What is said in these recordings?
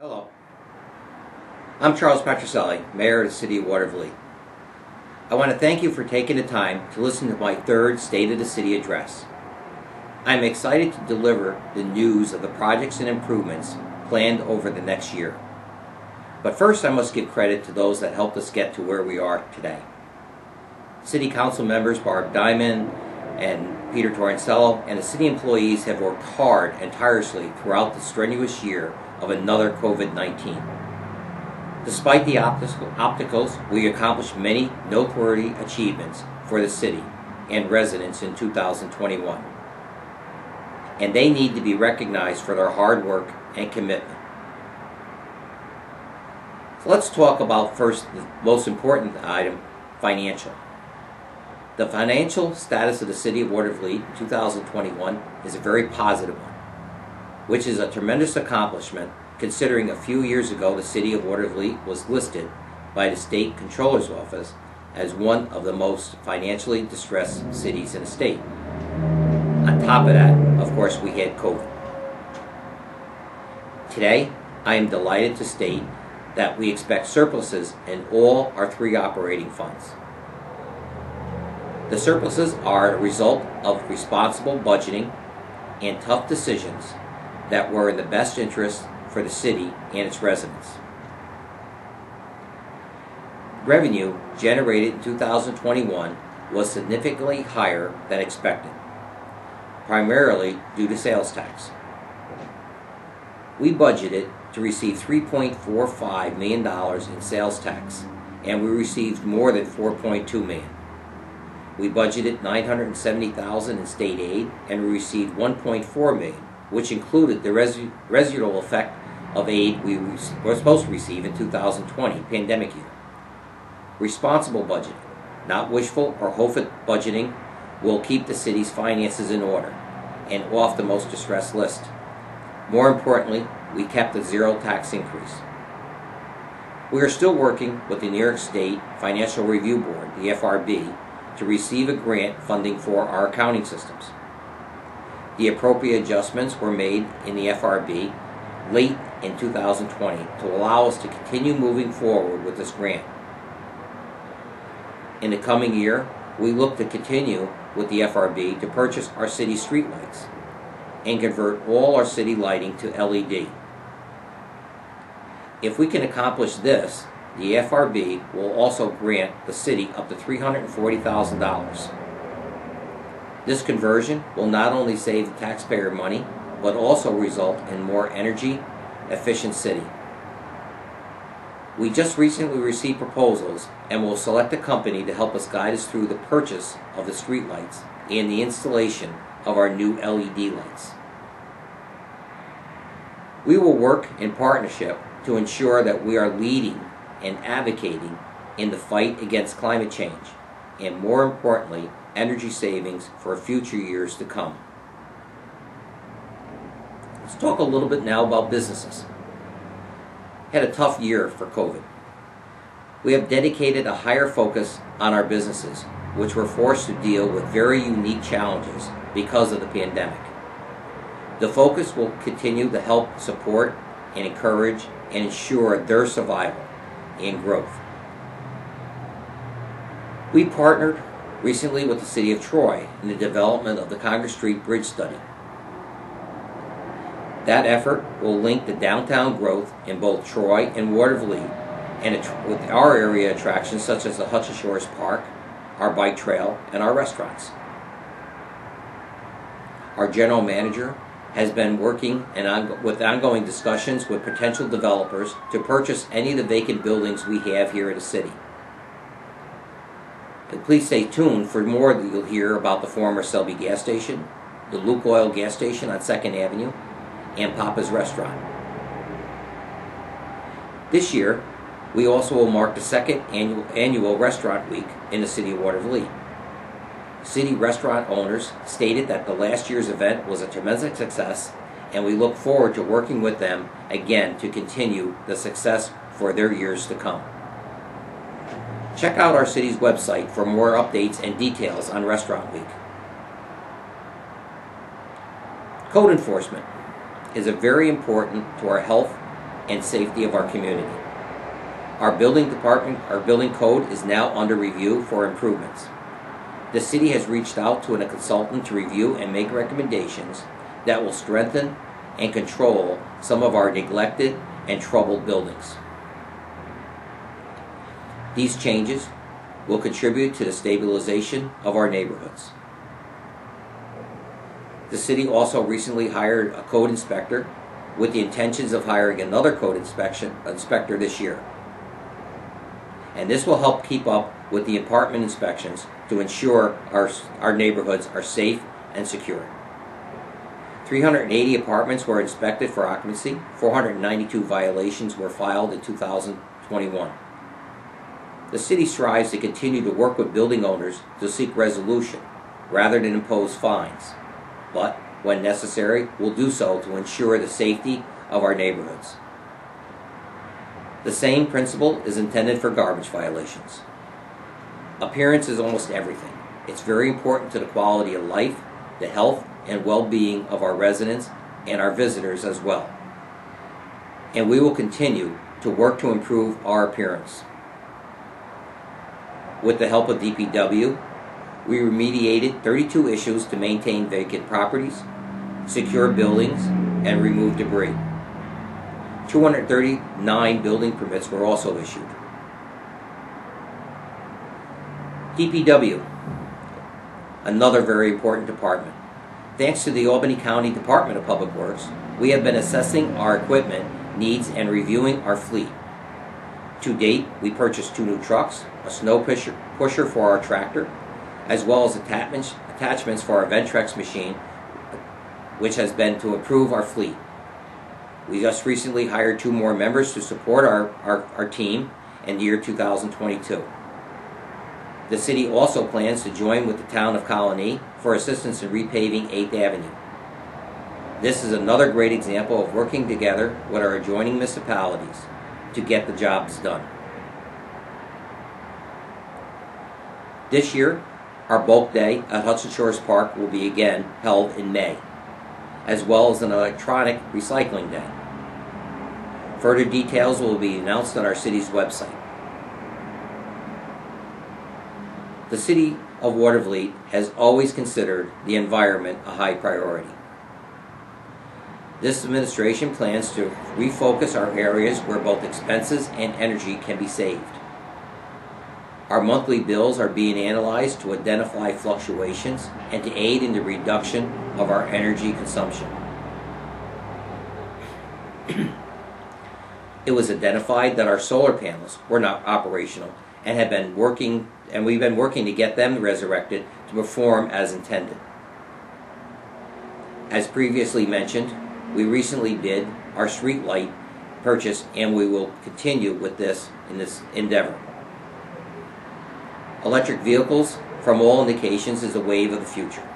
Hello, I'm Charles Patricelli, Mayor of the City of Watervliet. I want to thank you for taking the time to listen to my third State of the City address. I'm excited to deliver the news of the projects and improvements planned over the next year. But first I must give credit to those that helped us get to where we are today. City Council members Barb Diamond and Peter Torrencello and the city employees have worked hard and tirelessly throughout the strenuous year of another COVID-19. Despite the obstacles, we accomplished many noteworthy achievements for the city and residents in 2021. And they need to be recognized for their hard work and commitment. So let's talk about first the most important item, financial. The financial status of the City of Watervliet in 2021 is a very positive one, which is a tremendous accomplishment considering a few years ago the City of Watervliet was listed by the State Controller's Office as one of the most financially distressed cities in the state. On top of that, of course, we had COVID. Today, I am delighted to state that we expect surpluses in all our three operating funds. The surpluses are a result of responsible budgeting and tough decisions that were in the best interest for the city and its residents. Revenue generated in 2021 was significantly higher than expected, primarily due to sales tax. We budgeted to receive $3.45 million in sales tax, and we received more than $4.2 million. We budgeted $970,000 in state aid, and we received $1.4 million, which included the residual effect of aid we were supposed to receive in 2020, pandemic year. Responsible budgeting, not wishful or hopeful budgeting, will keep the city's finances in order and off the most distressed list. More importantly, we kept a zero tax increase. We are still working with the New York State Financial Review Board, the FRB, to receive a grant funding for our accounting systems. The appropriate adjustments were made in the FRB late in 2020 to allow us to continue moving forward with this grant. In the coming year, we look to continue with the FRB to purchase our city streetlights and convert all our city lighting to LED. If we can accomplish this, the FRB will also grant the city up to $340,000. This conversion will not only save the taxpayer money, but also result in more energy-efficient city. We just recently received proposals and will select a company to help us guide us through the purchase of the streetlights and the installation of our new LED lights. We will work in partnership to ensure that we are leading and advocating in the fight against climate change, and more importantly, energy savings for future years to come. Let's talk a little bit now about businesses. Had a tough year for COVID. We have dedicated a higher focus on our businesses, which were forced to deal with very unique challenges because of the pandemic. The focus will continue to help support and encourage and ensure their survival and growth. We partnered recently with the City of Troy in the development of the Congress Street Bridge Study. That effort will link the downtown growth in both Troy and Watervliet and with our area attractions such as the Hudson Shores Park, our bike trail, and our restaurants. Our general manager has been working with ongoing discussions with potential developers to purchase any of the vacant buildings we have here in the city. And please stay tuned for more that you'll hear about the former Selby gas station, the Luke Oil gas station on 2nd Avenue, and Papa's Restaurant. This year, we also will mark the second annual Restaurant Week in the City of Watervliet. City restaurant owners stated that the last year's event was a tremendous success, and we look forward to working with them again to continue the success for their years to come. Check out our city's website for more updates and details on Restaurant Week. Code enforcement is very important to our health and safety of our community. Our building code is now under review for improvements. The city has reached out to a consultant to review and make recommendations that will strengthen and control some of our neglected and troubled buildings. These changes will contribute to the stabilization of our neighborhoods. The city also recently hired a code inspector with the intentions of hiring another code inspector this year. And this will help keep up with the apartment inspections to ensure our neighborhoods are safe and secure. 380 apartments were inspected for occupancy. 492 violations were filed in 2021. The city strives to continue to work with building owners to seek resolution rather than impose fines, but when necessary, we'll do so to ensure the safety of our neighborhoods. The same principle is intended for garbage violations. Appearance is almost everything. It's very important to the quality of life, the health and well-being of our residents and our visitors as well. And we will continue to work to improve our appearance. With the help of DPW, we remediated 32 issues to maintain vacant properties, secure buildings, and remove debris. 239 building permits were also issued. DPW, another very important department. Thanks to the Albany County Department of Public Works, we have been assessing our equipment needs and reviewing our fleet. To date, we purchased 2 new trucks, a snow pusher for our tractor, as well as attachments for our Ventrex machine, which has been to improve our fleet. We just recently hired 2 more members to support our team in the year 2022. The city also plans to join with the town of Colony for assistance in repaving 8th Avenue. This is another great example of working together with our adjoining municipalities to get the jobs done. This year, our bulk day at Hudson Shores Park will be again held in May, as well as an electronic recycling day. Further details will be announced on our city's website. The City of Watervliet has always considered the environment a high priority. This administration plans to refocus our areas where both expenses and energy can be saved. Our monthly bills are being analyzed to identify fluctuations and to aid in the reduction of our energy consumption. It was identified that our solar panels were not operational and we've been working to get them resurrected to perform as intended. As previously mentioned, we recently did our street light purchase, and we will continue with this endeavor. Electric vehicles, from all indications, is a wave of the future,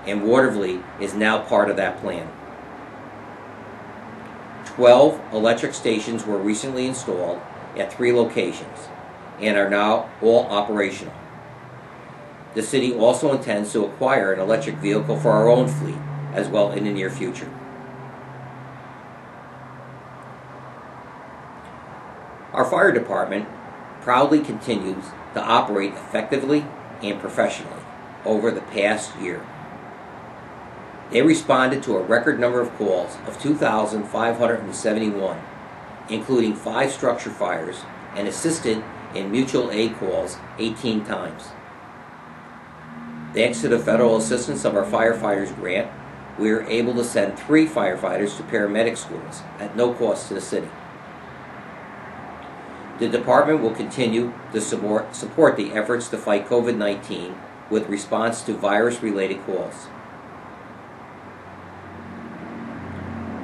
and Watervliet is now part of that plan. 12 electric stations were recently installed at 3 locations and are now all operational. The city also intends to acquire an electric vehicle for our own fleet as well in the near future. Our fire department proudly continues to operate effectively and professionally over the past year. They responded to a record number of calls of 2,571, including 5 structure fires, and assisted in mutual aid calls 18 times. Thanks to the federal assistance of our firefighters grant, we were able to send 3 firefighters to paramedic schools at no cost to the city. The department will continue to support the efforts to fight COVID-19 with response to virus-related calls.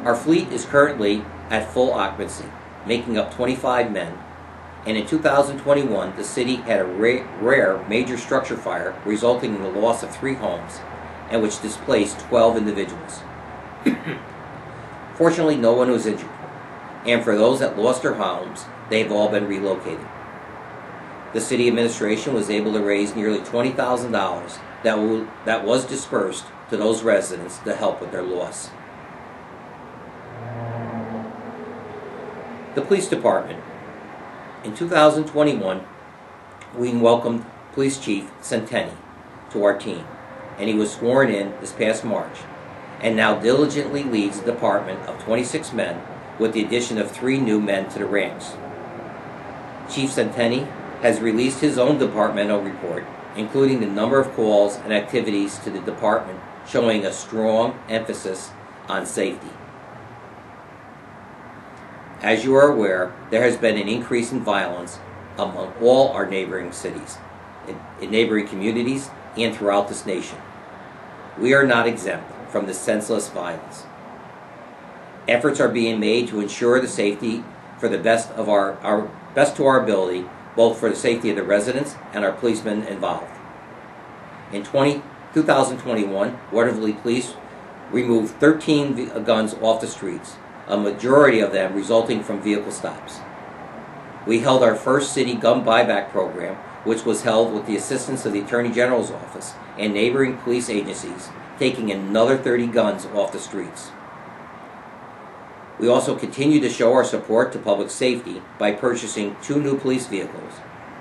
Our fleet is currently at full occupancy, making up 25 men, and in 2021 the city had a rare major structure fire resulting in the loss of 3 homes and which displaced 12 individuals. Fortunately, no one was injured, and for those that lost their homes, they've all been relocated. The city administration was able to raise nearly $20,000 that was dispersed to those residents to help with their loss. The police department. In 2021, we welcomed Police Chief Centeni to our team, and he was sworn in this past March, and now diligently leads a department of 26 men with the addition of 3 new men to the ranks. Chief Centeni has released his own departmental report, including the number of calls and activities to the department, showing a strong emphasis on safety. As you are aware, there has been an increase in violence among all our neighboring cities, in neighboring communities, and throughout this nation. We are not exempt from this senseless violence. Efforts are being made to ensure the safety for the best to our ability, both for the safety of the residents and our policemen involved. In 2021, Watervliet Police removed 13 guns off the streets, a majority of them resulting from vehicle stops. We held our first city gun buyback program, which was held with the assistance of the Attorney General's office and neighboring police agencies, taking another 30 guns off the streets. We also continue to show our support to public safety by purchasing 2 new police vehicles,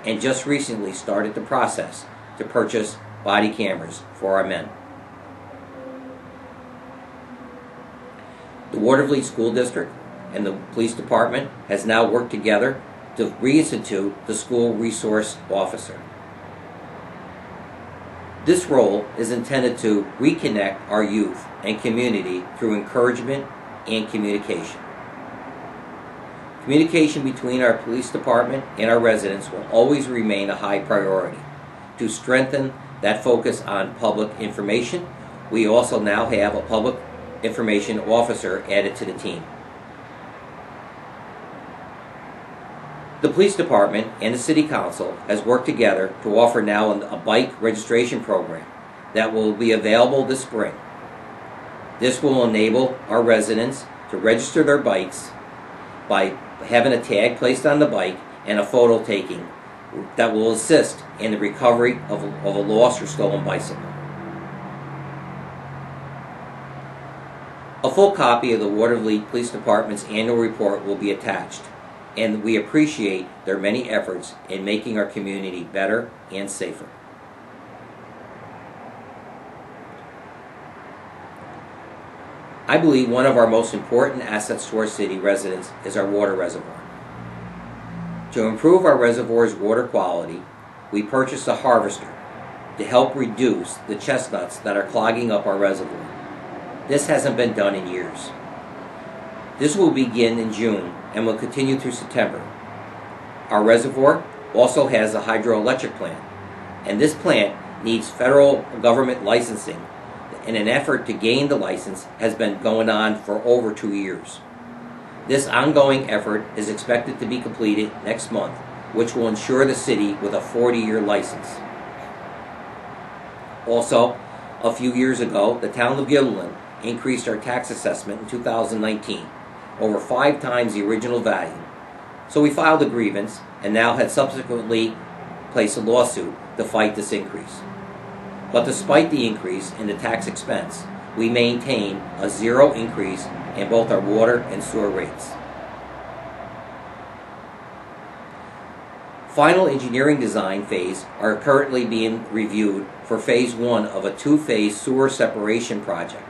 and just recently started the process to purchase body cameras for our men. The Watervliet School District and the Police Department has now worked together to reinstitute the School Resource Officer. This role is intended to reconnect our youth and community through encouragement and communication. Communication between our police department and our residents will always remain a high priority. To strengthen that focus on public information, we also now have a public information officer added to the team. The police department and the city council has worked together to offer now a bike registration program that will be available this spring. This will enable our residents to register their bikes by having a tag placed on the bike and a photo taking that will assist in the recovery of a lost or stolen bicycle. A full copy of the Watervliet Police Department's annual report will be attached, and we appreciate their many efforts in making our community better and safer. I believe one of our most important assets to our city residents is our water reservoir. To improve our reservoir's water quality, we purchased a harvester to help reduce the chestnuts that are clogging up our reservoir. This hasn't been done in years. This will begin in June and will continue through September. Our reservoir also has a hydroelectric plant, and this plant needs federal government licensing, and an effort to gain the license has been going on for over 2 years. This ongoing effort is expected to be completed next month, which will ensure the city with a 40-year license. Also, a few years ago, the town of Gilliland increased our tax assessment in 2019, over 5 times the original value. So we filed a grievance and now had subsequently placed a lawsuit to fight this increase. But despite the increase in the tax expense, we maintain a 0 increase in both our water and sewer rates. Final engineering design phase are currently being reviewed for phase 1 of a 2-phase sewer separation project.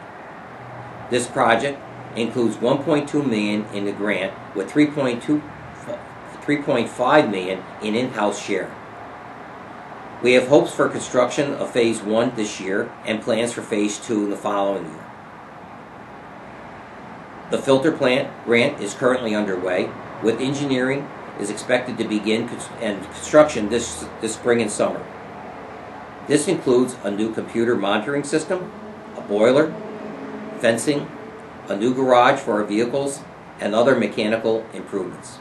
This project includes $1.2 million in the grant with $3.5 million in in-house share. We have hopes for construction of phase 1 this year and plans for phase 2 in the following year. The filter plant grant is currently underway, with engineering is expected to begin and construction this spring and summer. This includes a new computer monitoring system, a boiler, fencing, a new garage for our vehicles, and other mechanical improvements.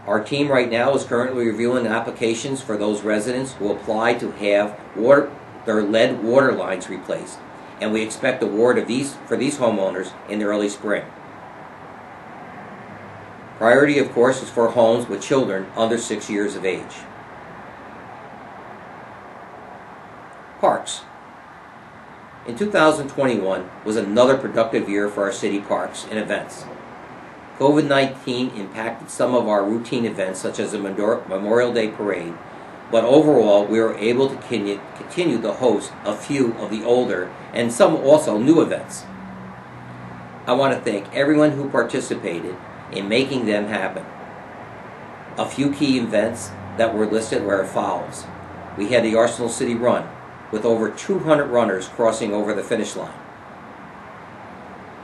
Our team right now is currently reviewing applications for those residents who apply to have their lead water lines replaced, and we expect award for these homeowners in the early spring. Priority, of course, is for homes with children under 6 years of age. Parks. In 2021 was another productive year for our city parks and events. COVID-19 impacted some of our routine events such as the Memorial Day Parade, but overall we were able to continue to host a few of the older and some also new events. I want to thank everyone who participated in making them happen. A few key events that were listed were as follows. We had the Arsenal City Run, with over 200 runners crossing over the finish line.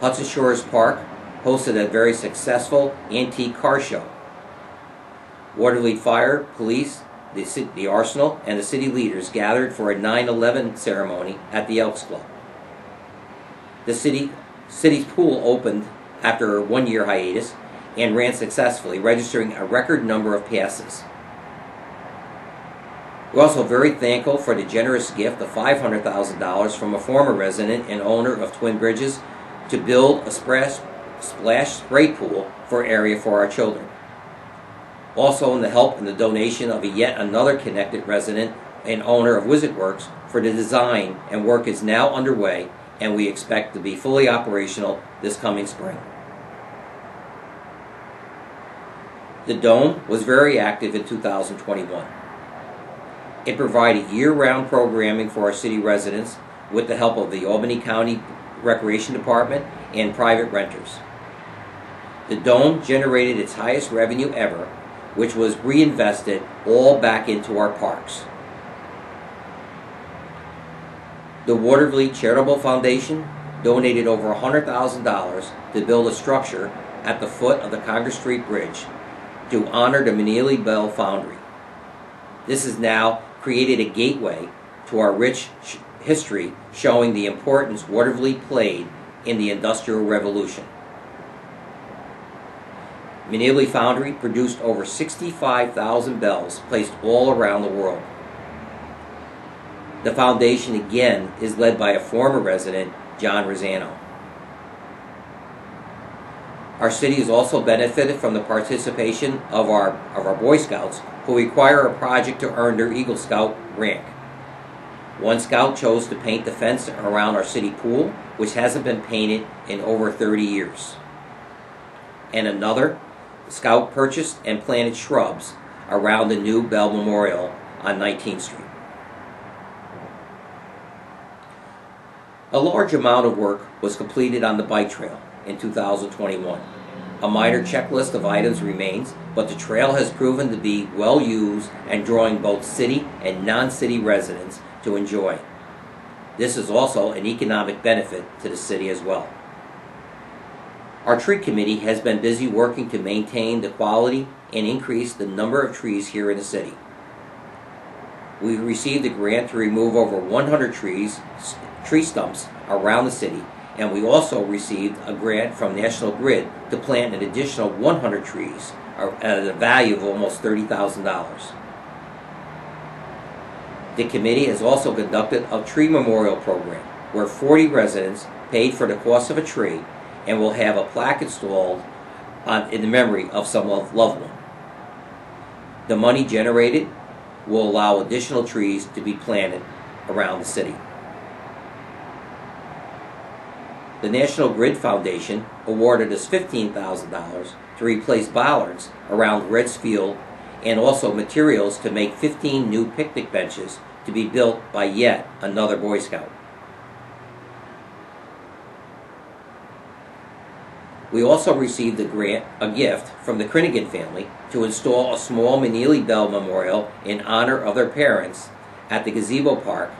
Hudson Shores Park hosted a very successful antique car show. Watervliet Fire, Police, the Arsenal, and the city leaders gathered for a 9/11 ceremony at the Elks Club. The city's pool opened after a one-year hiatus and ran successfully, registering a record number of passes. We're also very thankful for the generous gift of $500,000 from a former resident and owner of Twin Bridges to build a splash spray pool for area for our children. Also in the help and the donation of yet another connected resident and owner of Wizard Works for the design, and work is now underway and we expect to be fully operational this coming spring. The Dome was very active in 2021. It provided year-round programming for our city residents with the help of the Albany County Recreation Department and private renters. The Dome generated its highest revenue ever, which was reinvested all back into our parks. The Watervliet Charitable Foundation donated over $100,000 to build a structure at the foot of the Congress Street Bridge to honor the Manili Bell Foundry. This has now created a gateway to our rich history, showing the importance Watervliet played in the Industrial Revolution. Manili Foundry produced over 65,000 bells placed all around the world. The foundation again is led by a former resident, John Rosano. Our city has also benefited from the participation of our Boy Scouts, who require a project to earn their Eagle Scout rank. One scout chose to paint the fence around our city pool, which hasn't been painted in over 30 years. And another scout purchased and planted shrubs around the new Bell Memorial on 19th Street. A large amount of work was completed on the bike trail in 2021. A minor checklist of items remains, but the trail has proven to be well used and drawing both city and non-city residents to enjoy. This is also an economic benefit to the city as well. Our tree committee has been busy working to maintain the quality and increase the number of trees here in the city. We received a grant to remove over 100 tree stumps around the city, and we also received a grant from National Grid to plant an additional 100 trees at a value of almost $30,000. The committee has also conducted a tree memorial program where 40 residents paid for the cost of a tree and will have a plaque installed in the memory of some loved one. The money generated will allow additional trees to be planted around the city. The National Grid Foundation awarded us $15,000 to replace bollards around Reds Field and also materials to make 15 new picnic benches to be built by yet another Boy Scout. We also received a gift from the Krinnigan family to install a small Manili Bell Memorial in honor of their parents at the Gazebo Park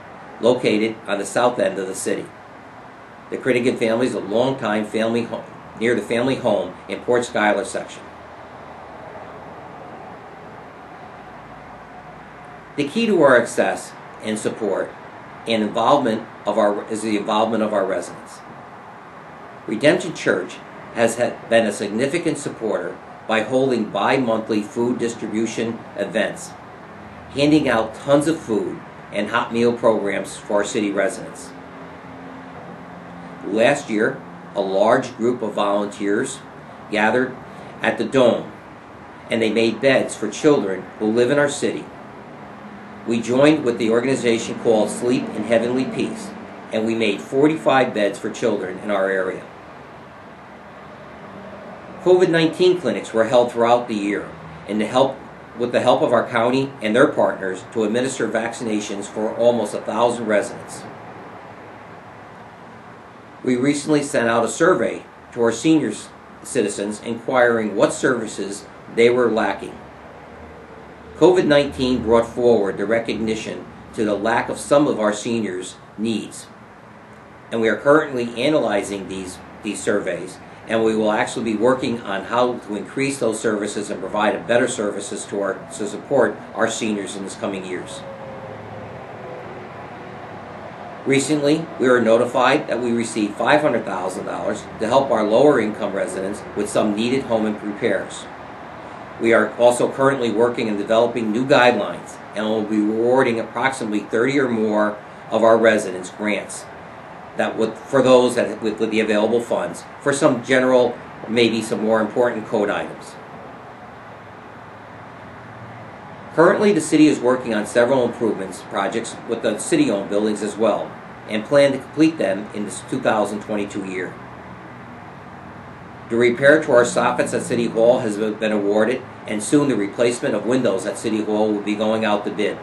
located on the south end of the city. The Krinnigan family is a longtime family home near the family home in Port Schuyler section. The key to our success and support and involvement is the involvement of our residents. Redemption Church has been a significant supporter by holding bi-monthly food distribution events, handing out tons of food and hot meal programs for our city residents. Last year, a large group of volunteers gathered at the Dome, and they made beds for children who live in our city. We joined with the organization called Sleep in Heavenly Peace and we made 45 beds for children in our area. COVID-19 clinics were held throughout the year with the help of our county and their partners to administer vaccinations for almost 1,000 residents. We recently sent out a survey to our senior citizens inquiring what services they were lacking. COVID-19 brought forward the recognition to the lack of some of our seniors' needs, and we are currently analyzing these surveys, and we will actually be working on how to increase those services and provide better services to support our seniors in this coming years. Recently, we were notified that we received $500,000 to help our lower income residents with some needed home repairs. We are also currently working and developing new guidelines, and will be rewarding approximately 30 or more of our residents grants for those with the available funds for some general, maybe some more important code items. Currently, the city is working on several improvements projects with the city-owned buildings as well, and plan to complete them in this 2022 year. The repair to our soffits at City Hall has been awarded, and soon the replacement of windows at City Hall will be going out to bid.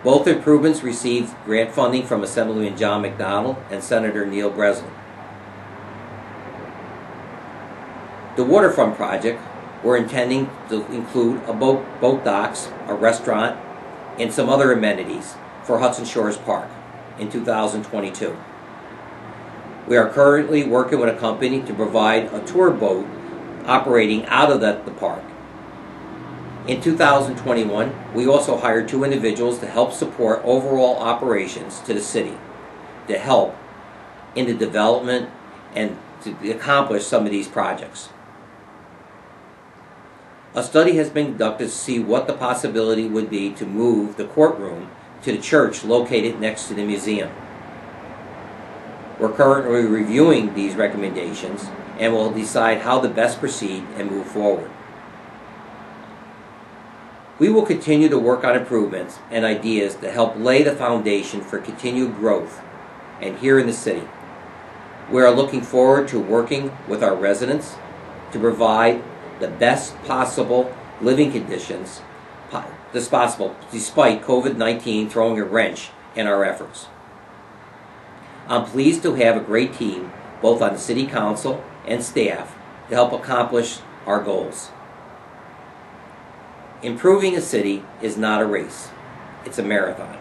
Both improvements received grant funding from Assemblyman John McDonald and Senator Neil Breslin. The Waterfront Project, we're intending to include a boat docks, a restaurant, and some other amenities for Hudson Shores Park in 2022. We are currently working with a company to provide a tour boat operating out of the park. In 2021, we also hired 2 individuals to help support overall operations to the city, to help in the development and to accomplish some of these projects. A study has been conducted to see what the possibility would be to move the courtroom to the church located next to the museum. We're currently reviewing these recommendations and will decide how to best proceed and move forward. We will continue to work on improvements and ideas to help lay the foundation for continued growth and here in the city. We are looking forward to working with our residents to provide the best possible living conditions as possible, despite COVID-19 throwing a wrench in our efforts. I'm pleased to have a great team, both on the City Council and staff, to help accomplish our goals. Improving a city is not a race, it's a marathon.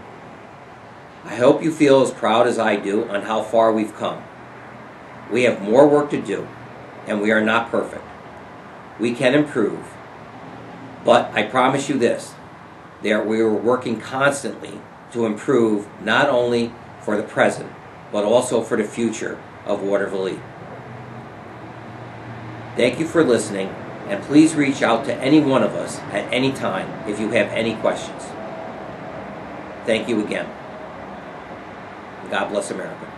I hope you feel as proud as I do on how far we've come. We have more work to do, and we are not perfect. We can improve, but I promise you this, that we are working constantly to improve not only for the present, but also for the future of Watervliet. Thank you for listening, and please reach out to any one of us at any time if you have any questions. Thank you again. God bless America.